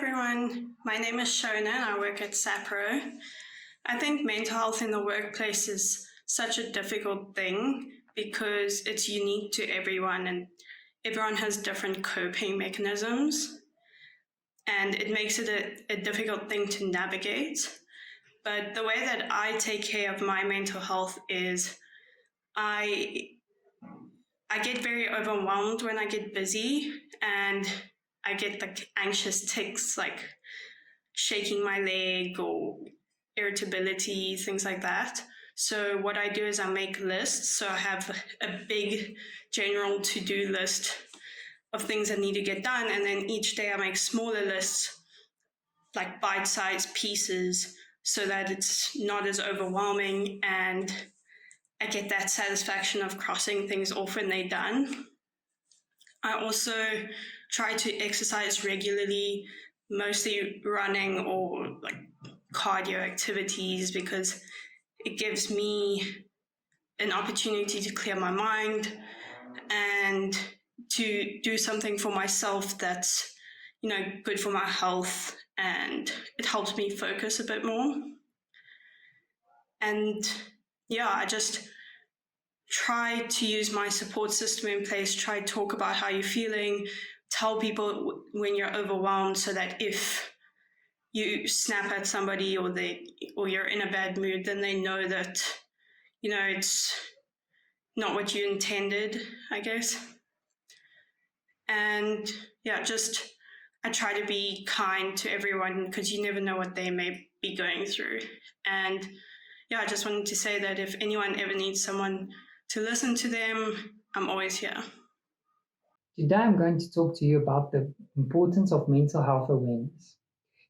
everyone, my name is Shona and I work at SAPRO. I think mental health in the workplace is such a difficult thing because it's unique to everyone and everyone has different coping mechanisms, and it makes it a difficult thing to navigate. But the way that I take care of my mental health is I get very overwhelmed when I get busy, and I get like anxious tics like shaking my leg or irritability, things like that. So what I do is I make lists. So I have a big general to-do list of things that need to get done. And then each day I make smaller lists, like bite-sized pieces, so that it's not as overwhelming and I get that satisfaction of crossing things off when they're done. I also try to exercise regularly, mostly running or like cardio activities, because it gives me an opportunity to clear my mind and to do something for myself that's, good for my health, and it helps me focus a bit more. And yeah, I just try to use my support system in place, try to talk about how you're feeling, tell people when you're overwhelmed, so that if you snap at somebody or you're in a bad mood, then they know that, it's not what you intended, I guess. And yeah, I try to be kind to everyone because you never know what they may be going through. And yeah, I just wanted to say that if anyone ever needs someone to listen to them, I'm always here. Today I'm going to talk to you about the importance of mental health awareness.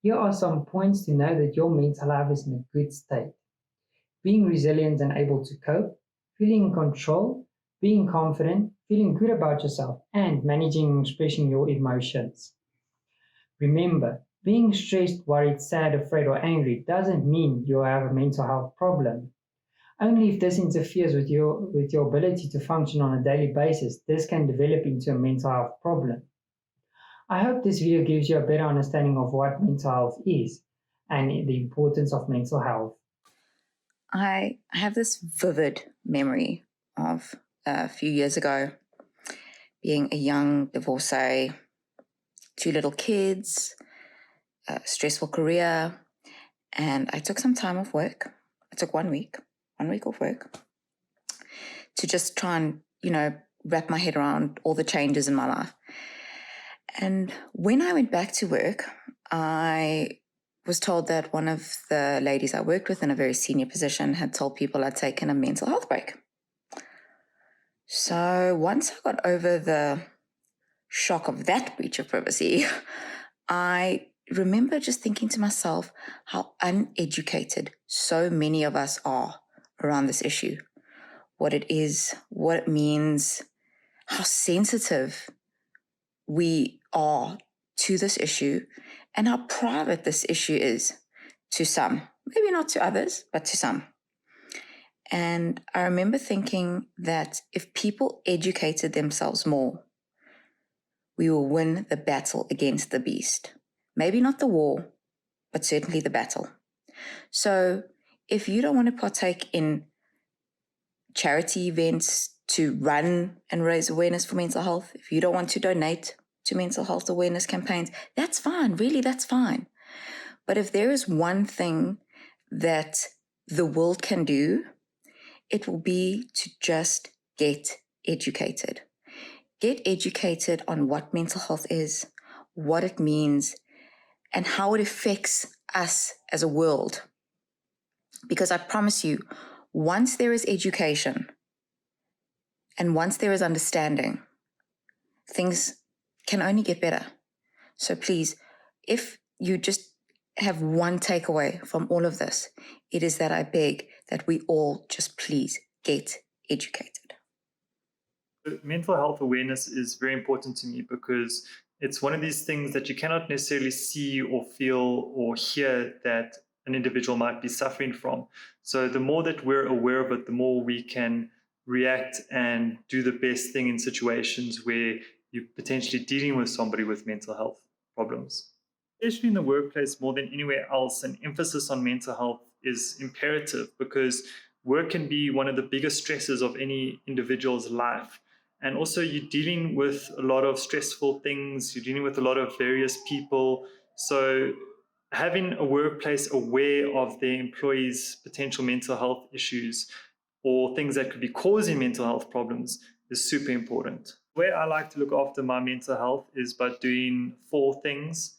Here are some points to know that your mental health is in a good state. Being resilient and able to cope, feeling in control, being confident, feeling good about yourself, and managing and expressing your emotions. Remember, being stressed, worried, sad, afraid, or angry doesn't mean you have a mental health problem. Only if this interferes with your ability to function on a daily basis, this can develop into a mental health problem. I hope this video gives you a better understanding of what mental health is and the importance of mental health. I have this vivid memory of a few years ago being a young divorcee, 2 little kids, a stressful career, and I took some time off work. I took 1 week off work to just try and, wrap my head around all the changes in my life. And when I went back to work, I was told that one of the ladies I worked with in a very senior position had told people I'd taken a mental health break. So once I got over the shock of that breach of privacy, I remember just thinking to myself how uneducated so many of us are around this issue. What it is, what it means, how sensitive we are to this issue, and how private this issue is to some. Maybe not to others, but to some. And I remember thinking that if people educated themselves more, we will win the battle against the beast. Maybe not the war, but certainly the battle. So if you don't want to partake in charity events to run and raise awareness for mental health, if you don't want to donate to mental health awareness campaigns, that's fine. Really, that's fine. But if there is one thing that the world can do, it will be to just get educated. Get educated on what mental health is, what it means, and how it affects us as a world. Because I promise you, once there is education and once there is understanding, things can only get better. So please, if you just have one takeaway from all of this, it is that I beg that we all just please get educated. Mental health awareness is very important to me because it's one of these things that you cannot necessarily see or feel or hear that an individual might be suffering from. So the more that we're aware of it, the more we can react and do the best thing in situations where you're potentially dealing with somebody with mental health problems. Especially in the workplace more than anywhere else, an emphasis on mental health is imperative because work can be one of the biggest stresses of any individual's life. And also, you're dealing with a lot of stressful things, you're dealing with a lot of various people. So, having a workplace aware of their employees' potential mental health issues or things that could be causing mental health problems is super important. The way I like to look after my mental health is by doing 4 things.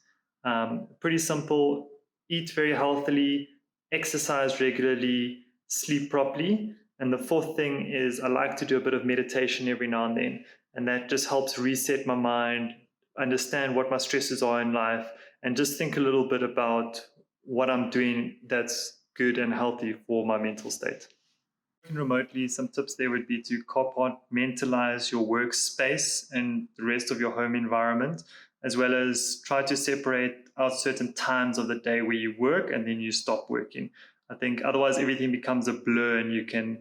Pretty simple: eat very healthily, exercise regularly, sleep properly. And the 4th thing is I like to do a bit of meditation every now and then. And that just helps reset my mind, understand what my stresses are in life, and just think a little bit about what I'm doing that's good and healthy for my mental state. Working remotely, some tips there would be to compartmentalize your workspace and the rest of your home environment, as well as try to separate out certain times of the day where you work and then you stop working. I think otherwise everything becomes a blur and you can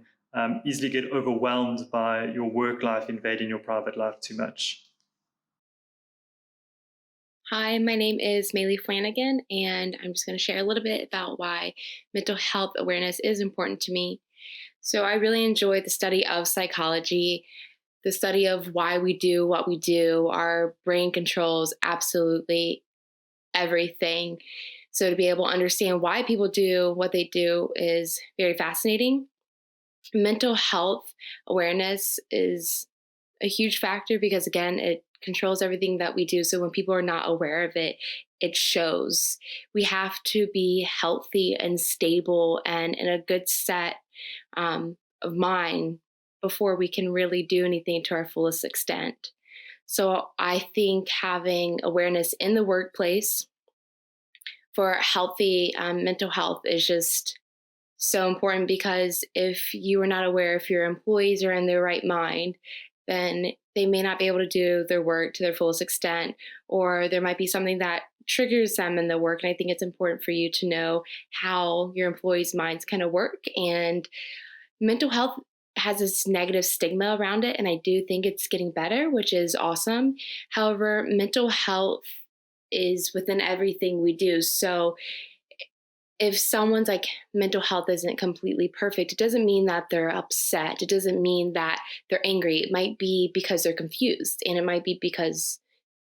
easily get overwhelmed by your work life invading your private life too much. Hi, my name is Maylee Flanagan, and I'm just going to share a little bit about why mental health awareness is important to me. So, I really enjoy the study of psychology, the study of why we do what we do. Our brain controls absolutely everything. So, to be able to understand why people do what they do is very fascinating. Mental health awareness is a huge factor because, again, it controls everything that we do. So when people are not aware of it, it shows. We have to be healthy and stable and in a good set of mind before we can really do anything to our fullest extent. So I think having awareness in the workplace for healthy mental health is just so important, because if you are not aware if your employees are in their right mind, then they may not be able to do their work to their fullest extent, or there might be something that triggers them in the work. And I think it's important for you to know how your employees' minds kind of work. And mental health has this negative stigma around it, and I do think it's getting better, which is awesome. However, mental health is within everything we do. So if someone's like mental health isn't completely perfect, it doesn't mean that they're upset. It doesn't mean that they're angry. It might be because they're confused, and it might be because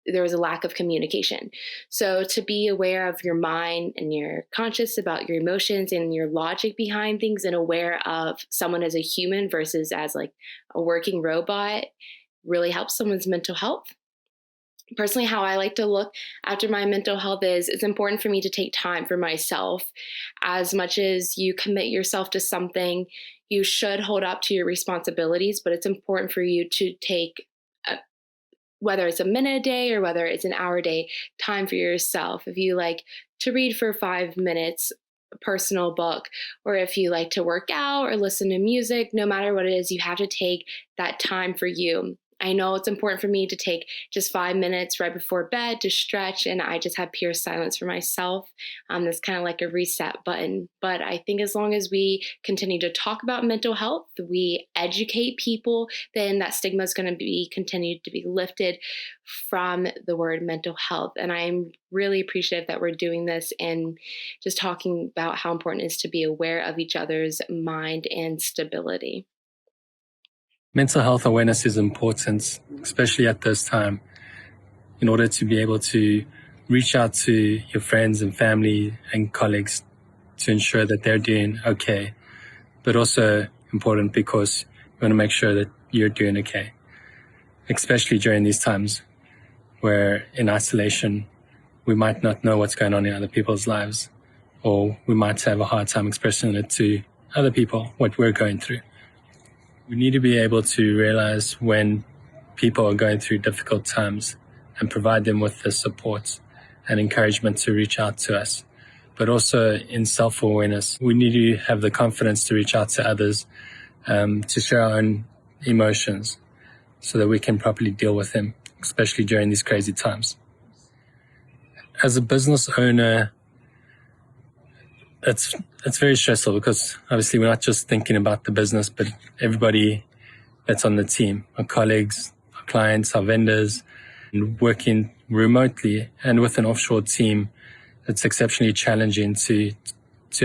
there was a lack of communication. So to be aware of your mind and you're conscious about your emotions and your logic behind things, and aware of someone as a human versus as like a working robot, really helps someone's mental health. Personally, how I like to look after my mental health is it's important for me to take time for myself. As much as you commit yourself to something, you should hold up to your responsibilities, but it's important for you to take whether it's a minute a day or whether it's an hour a day, time for yourself. If you like to read for 5 minutes, a personal book, or if you like to work out or listen to music, no matter what it is, you have to take that time for you. I know it's important for me to take just 5 minutes right before bed to stretch, and I just have pure silence for myself. That's kind of like a reset button. But I think as long as we continue to talk about mental health, we educate people, then that stigma is going to be continued to be lifted from the word mental health. And I'm really appreciative that we're doing this and just talking about how important it is to be aware of each other's mind and stability. Mental health awareness is important, especially at this time, in order to be able to reach out to your friends and family and colleagues to ensure that they're doing okay, but also important because you want to make sure that you're doing okay, especially during these times where in isolation, we might not know what's going on in other people's lives, or we might have a hard time expressing it to other people, what we're going through. We need to be able to realize when people are going through difficult times and provide them with the support and encouragement to reach out to us. But also in self-awareness, we need to have the confidence to reach out to others, to share our own emotions so that we can properly deal with them, especially during these crazy times. As a business owner, it's very stressful because obviously we're not just thinking about the business, but everybody that's on the team, our colleagues, our clients, our vendors, and working remotely and with an offshore team, it's exceptionally challenging to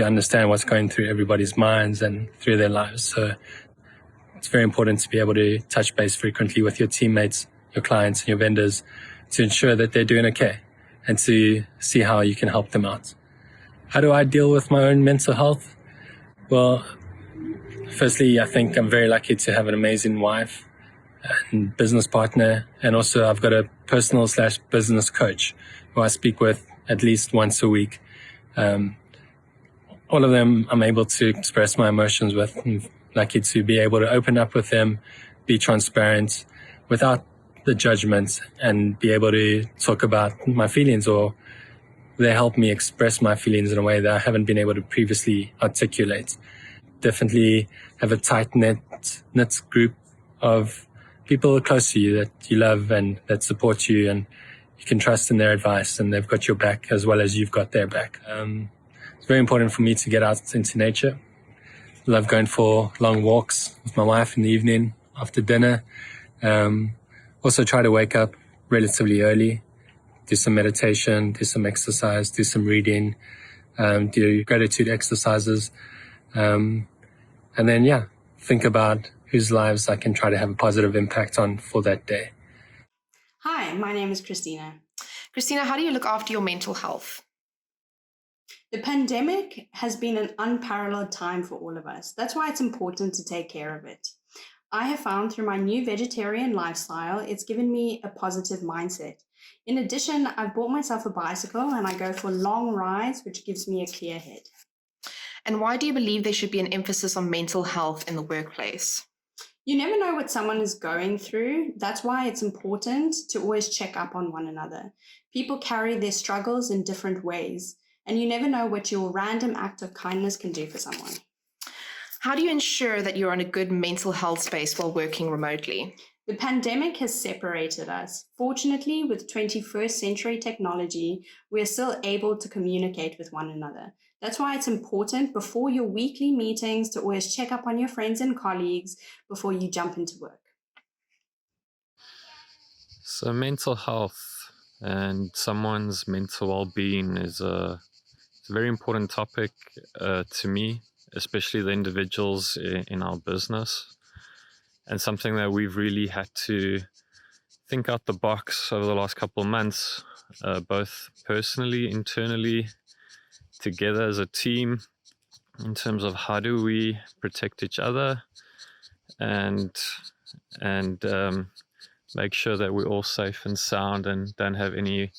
understand what's going through everybody's minds and through their lives. So it's very important to be able to touch base frequently with your teammates, your clients, and your vendors to ensure that they're doing okay and to see how you can help them out. How do I deal with my own mental health? Well, firstly, I think I'm very lucky to have an amazing wife and business partner. And also I've got a personal/business coach who I speak with at least once a week. All of them I'm able to express my emotions with. I'm lucky to be able to open up with them, be transparent without the judgment, and be able to talk about my feelings, or they help me express my feelings in a way that I haven't been able to previously articulate. Definitely have a tight-knit group of people close to you that you love and that support you, and you can trust in their advice, and they've got your back as well as you've got their back. It's very important for me to get out into nature. I love going for long walks with my wife in the evening after dinner. Also try to wake up relatively early, do some meditation, do some exercise, do some reading, do gratitude exercises. And then, think about whose lives I can try to have a positive impact on for that day. Hi, my name is Christina. Christina, how do you look after your mental health? The pandemic has been an unparalleled time for all of us. That's why it's important to take care of it. I have found through my new vegetarian lifestyle, it's given me a positive mindset. In addition, I've bought myself a bicycle and I go for long rides, which gives me a clear head. And why do you believe there should be an emphasis on mental health in the workplace? You never know what someone is going through. That's why it's important to always check up on one another. People carry their struggles in different ways, and you never know what your random act of kindness can do for someone. How do you ensure that you're in a good mental health space while working remotely? The pandemic has separated us. Fortunately, with 21st century technology, we are still able to communicate with one another. That's why it's important before your weekly meetings to always check up on your friends and colleagues before you jump into work. So mental health and someone's mental well-being is a very important topic to me, especially the individuals in our business, and something that we've really had to think out the box over the last couple of months, both personally, internally, together as a team, in terms of how do we protect each other and make sure that we're all safe and sound and don't have any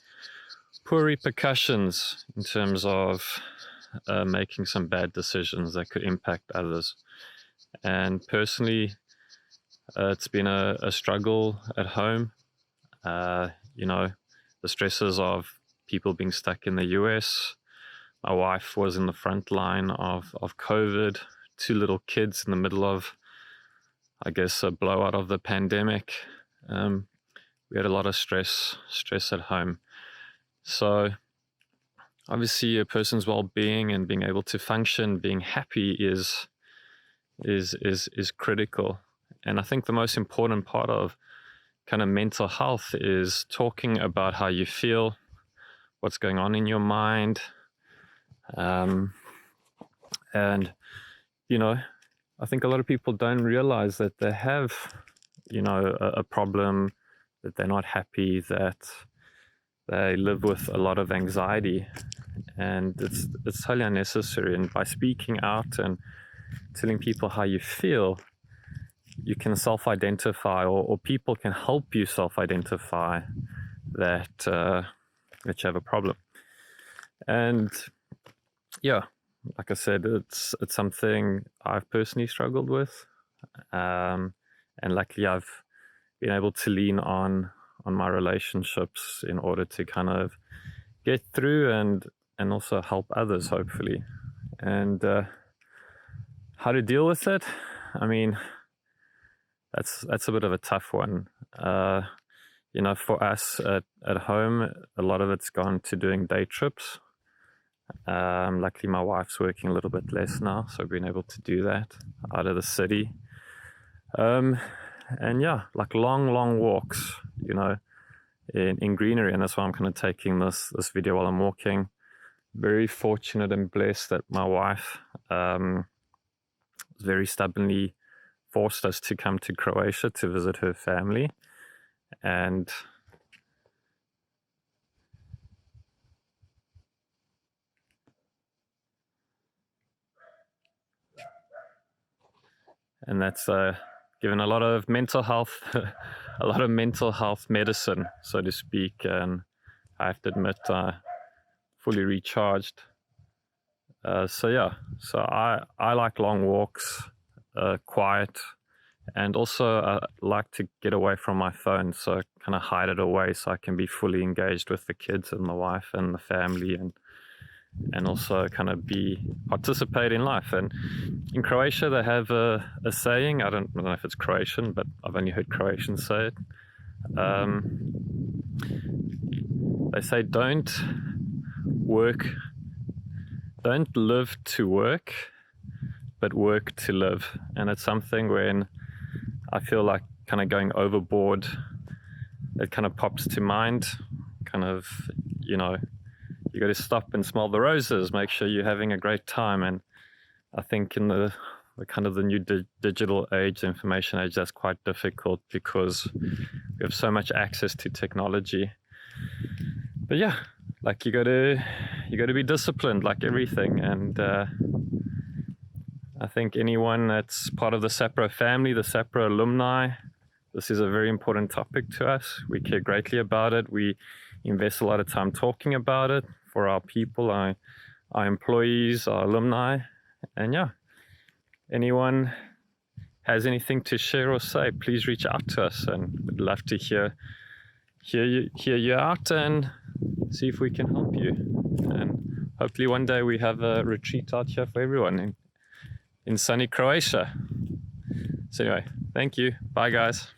poor repercussions in terms of making some bad decisions that could impact others. And personally, it's been a struggle at home. The stresses of people being stuck in the US. My wife was in the front line of COVID, 2 little kids in the middle of, I guess, a blowout of the pandemic. We had a lot of stress at home. So obviously a person's well-being and being able to function, being happy is critical. And I think the most important part of kind of mental health is talking about how you feel, what's going on in your mind. I think a lot of people don't realize that they have, a problem, that they're not happy, that they live with a lot of anxiety, and it's totally unnecessary. And by speaking out and telling people how you feel, you can self-identify, or people can help you self-identify that you have a problem. And like I said, it's something I've personally struggled with, and luckily I've been able to lean on my relationships in order to kind of get through and also help others, hopefully. And how to deal with it? I mean, that's a bit of a tough one. For us at home, a lot of it's gone to doing day trips. Luckily, my wife's working a little bit less now, so I've been able to do that out of the city. Like long walks, in greenery, and that's why I'm kind of taking this video while I'm walking. Very fortunate and blessed that my wife very stubbornly forced us to come to Croatia to visit her family, and that's given a lot of mental health medicine, so to speak. And I have to admit, fully recharged. So I like long walks, quiet, and also I like to get away from my phone, so kind of hide it away so I can be fully engaged with the kids and the wife and the family, and also kind of participate in life. And in Croatia, they have a saying, I don't know if it's Croatian, but I've only heard Croatians say it. They say, don't live to work, but work to live. And it's something when I feel like kind of going overboard, it kind of pops to mind, kind of, you got to stop and smell the roses, make sure you're having a great time. And I think in the kind of the new digital age, information age, that's quite difficult because we have so much access to technology. But yeah, like you got to be disciplined, like everything. And I think anyone that's part of the SAPRO family, the SAPRO alumni, this is a very important topic to us. We care greatly about it. We invest a lot of time talking about it for our people, our employees, our alumni. And yeah, anyone has anything to share or say, please reach out to us, and we'd love to hear you out and see if we can help you. And hopefully one day we have a retreat out here for everyone in sunny Croatia. So anyway, thank you. Bye, guys.